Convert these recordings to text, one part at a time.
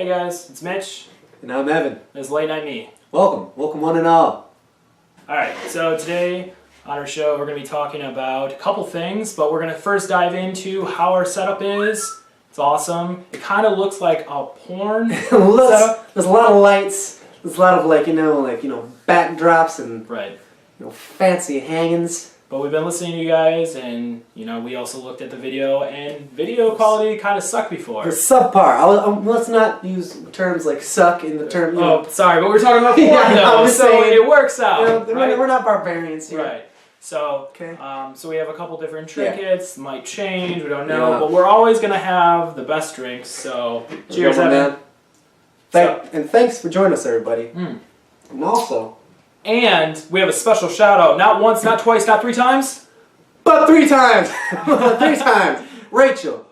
Hey guys, it's Mitch. And I'm Evan. It's Late Night Me. Welcome one and all. Alright, so today on our show we're going to be talking about a couple things, but we're going to first dive into how our setup is. It's awesome. It kind of looks like a porn setup. There's a lot of lights. There's a lot of backdrops and right. Fancy hangings. But we've been listening to you guys, and we also looked at the video, and video quality kind of sucked before. It's subpar. Let's not use terms like suck in the term. Oh, sorry, but we're talking about porn though, so it works out. Right? We're not barbarians here. Right. So, okay. So we have a couple different trinkets. Might change. We don't know, but we're always gonna have the best drinks. So, cheers, Evan. And thanks for joining us, everybody. And also. And we have a special shout out. Not once, not twice, not 3 times. But 3 times! 3 times! Rachel,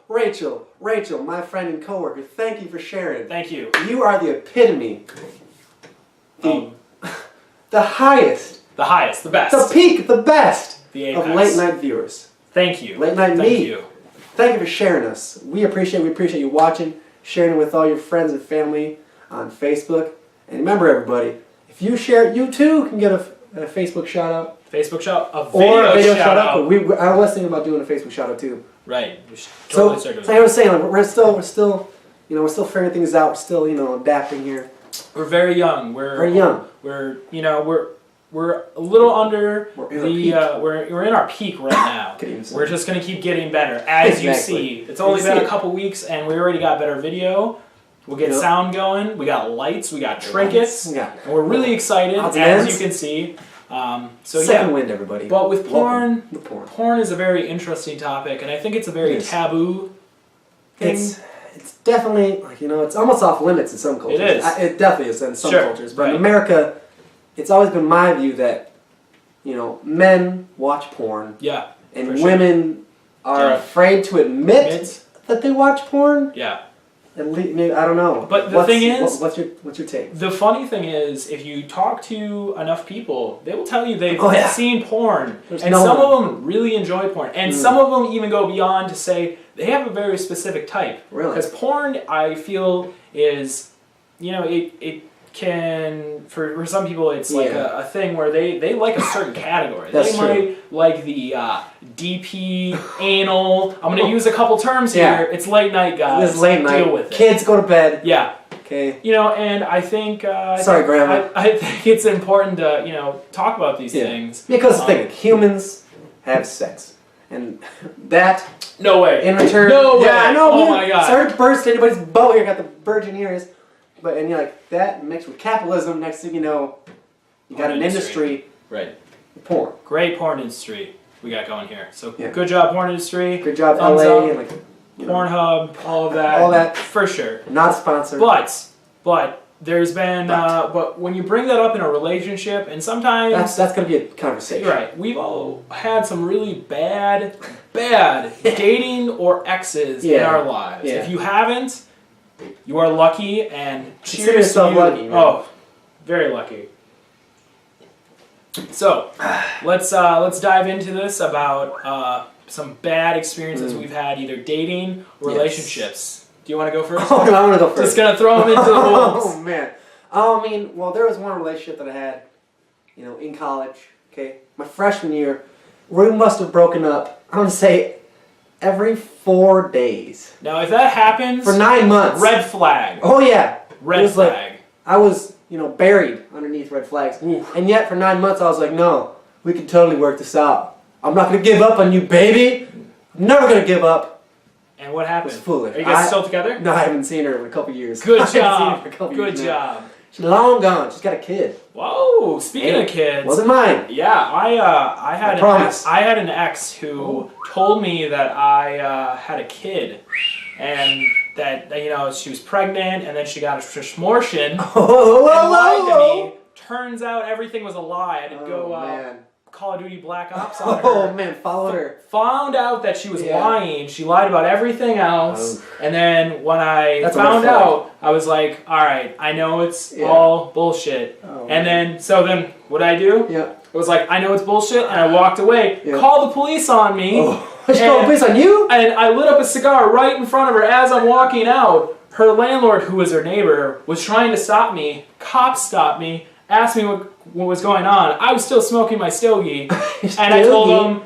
my friend and coworker, thank you for sharing. Thank you. You are the epitome. The highest. The highest, the best. The peak, the best the apex of late night viewers. Thank you. Late night me. Thank you. Thank you for sharing us. We appreciate you watching, sharing it with all your friends and family on Facebook. And remember, everybody, if you share it, you too can get a Facebook shout out. Facebook shout out, a video shout out. I was thinking about doing a Facebook shout out too. Right. We should totally start doing like I was saying, we're still figuring things out. We're still, adapting here. We're very young. We're young. We're a little under we're in our peak right now. We're just gonna keep getting better as you see. It's only been a couple weeks and we already got better video. We'll get sound going. We got lights. We got trinkets. And we're really excited, as you can see. Second wind, everybody. But with porn, porn is a very interesting topic, and I think it's a very taboo thing. It's definitely, it's almost off limits in some cultures. It is. It definitely is in some cultures. But in America, it's always been my view that, men watch porn. Yeah. And women are afraid to admit that they watch porn. Yeah. I don't know. But the thing is, what's your take? The funny thing is, if you talk to enough people, they will tell you they've seen porn, and some of them really enjoy porn, and some of them even go beyond to say they have a very specific type. Really? Because porn, I feel, is, it can, for some people, it's like a thing where they like a certain category. That's true. Might like the DP, anal. I'm going to use a couple terms here. It's late night, guys. It's late night. Deal with it. Kids go to bed. Yeah. Okay. And I think... Sorry, Grandma. I think it's important to, talk about these things. Because humans have sex. And that... No way. In return... No way. Yeah, I know. Oh, my God. Sorry to burst anybody's bubble here. Got the virgin ears. But, that mixed with capitalism, next thing you know, you got an industry. Right. Porn. Great porn industry we got going here. So, good job, porn industry. Good job, Thumbs LA. Up, Pornhub, all of that. All that. For sure. Not sponsored. But there's been, but when you bring that up in a relationship, and sometimes... That's going to be a conversation. Right. We've all had some really bad dating or exes in our lives. Yeah. If you haven't... You are lucky, and cheers Consider yourself lucky, man. Oh, very lucky. So, let's dive into this about some bad experiences we've had, either dating or relationships. Do you want to go first? Oh, I want to go first. Just gonna throw them into the wolves. Oh man. There was one relationship that I had, in college. Okay, my freshman year, we must have broken up. I want to say every 4 days. Now, if that happens... For 9 months. Red flag. Oh, yeah. Red flag. I was, buried underneath red flags. Oof. And yet, for 9 months, I was like, no, we can totally work this out. I'm not going to give up on you, baby. I'm never going to give up. And what happened? It was foolish. Are you guys still together? No, I haven't seen her in a couple years. Good job. Good job. She's long gone. She's got a kid. Whoa! Speaking of kids, wasn't mine. Yeah, I had an ex who told me that I had a kid, and that she was pregnant, and then she got a schmortion and lied to me. Turns out everything was a lie. I had to go Call of Duty Black Ops on her. Oh man, followed her. Found out that she was lying. She lied about everything else. And then when I found out, I was like, all right, I know it's all bullshit. And then what I do? Yeah. It was like, I know it's bullshit, and I walked away. Yeah. Called the police on me. Oh. She called the police on you? And I lit up a cigar right in front of her as I'm walking out. her landlord, who was her neighbor, was trying to stop me. Cops stopped me, asked me what was going on. I was still smoking my stogie, and I told them,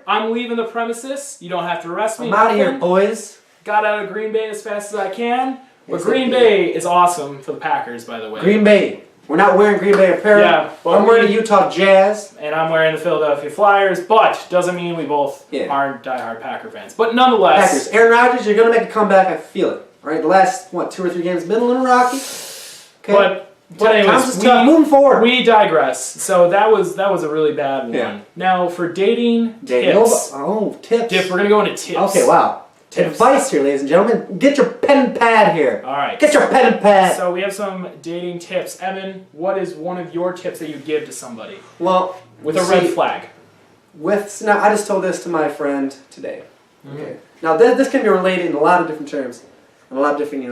I'm leaving the premises. You don't have to arrest me. I'm out of here, boys. Got out of Green Bay as fast as I can. But Green Bay is awesome for the Packers, by the way. Green Bay. We're not wearing Green Bay apparel. Yeah, I'm wearing the Utah Jazz. And I'm wearing the Philadelphia Flyers, but doesn't mean we both aren't diehard Packer fans. But nonetheless... Packers. Aaron Rodgers, you're going to make a comeback. I feel it. All right, the last, 2 or 3 games, been a little rocky. Okay. But anyways, moving forward. We digress. So that was a really bad one. Yeah. Now, for dating tips... tips. We're going to go into tips. Okay, wow. Advice here, ladies and gentlemen. Get your pen and pad here. All right. Get your pen and pad. So we have some dating tips. Evan, what is one of your tips that you give to somebody? Well, with a red flag. Now, I just told this to my friend today. Mm-hmm. Okay. Now, this can be related in a lot of different terms, and a lot of different,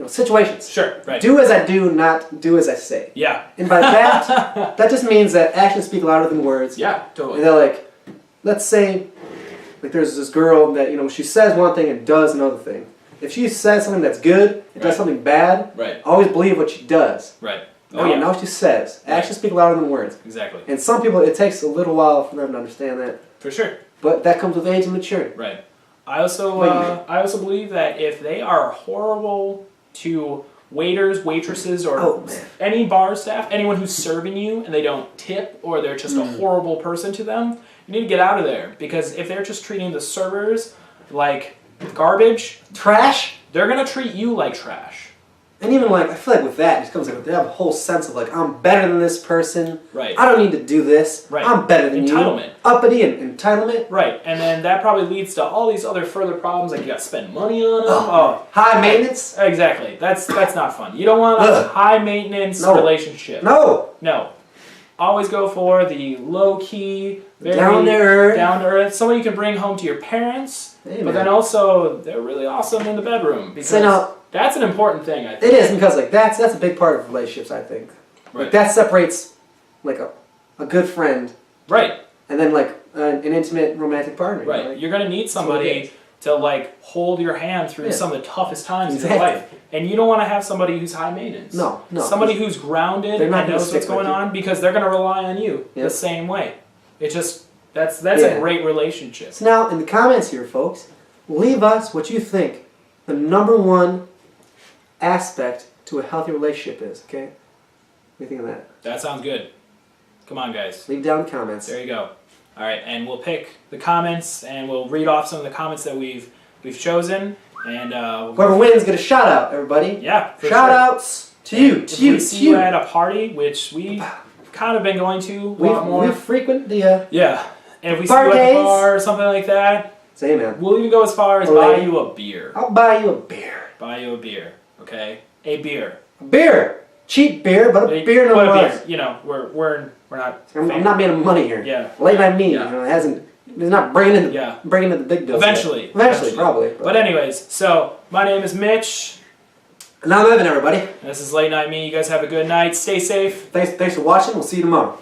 situations. Sure. Right. Do as I do, not do as I say. Yeah. And by that, that just means that actions speak louder than words. Yeah. Totally. And they're like, let's say. Like there's this girl that, she says one thing and does another thing. If she says something that's good and does something bad, always believe what she does. Right. Not what she says. Actions speak louder than words. Exactly. And some people, it takes a little while for them to understand that. For sure. But that comes with age and maturity. Right. I also believe that if they are horrible to waiters, waitresses, or any bar staff, anyone who's serving you, and they don't tip, or they're just a horrible person to them, you need to get out of there. Because if they're just treating the servers like garbage, trash, they're going to treat you like trash. And even I feel like with that, it just comes they have a whole sense of I'm better than this person. Right. I don't need to do this. Right. I'm better than entitlement. You. Uppity and entitlement. Right. And then that probably leads to all these other further problems, like you got to spend money on them. High maintenance. Exactly. That's not fun. You don't want a high maintenance relationship. No. Always go for the low key, very down to earth. Someone you can bring home to your parents, but then also they're really awesome in the bedroom because that's an important thing. I think it is because that's a big part of relationships. I think that separates a good friend, right, and then an intimate romantic partner. Right, you're gonna need somebody to hold your hand through some of the toughest times in your life. And you don't want to have somebody who's high maintenance. No. Somebody who's grounded and knows what's going on because they're going to rely on you the same way. It just, that's a great relationship. So now, in the comments here, folks, leave us what you think the number one aspect to a healthy relationship is, okay? What do you think of that? That sounds good. Come on, guys. Leave down the comments. There you go. All right, and we'll pick the comments, and we'll read off some of the comments that we've chosen, and whoever wins get a shout out, everybody. Yeah, shout outs to you. We see you at a party, which we've kind of been going to a lot more. We frequent the and if we see you at the bar or something like that, say man. We'll even go as far as buy you a beer. I'll buy you a beer. Buy you a beer, okay? A beer. A beer. Cheap beer, but a beer nonetheless. We're not. I'm not making money here. Yeah. Late night me. It's not bringing in the big bills. Eventually, probably. But anyways, so my name is Mitch. And I'm Evan, everybody. This is Late Night Me. You guys have a good night. Stay safe. Thanks for watching. We'll see you tomorrow.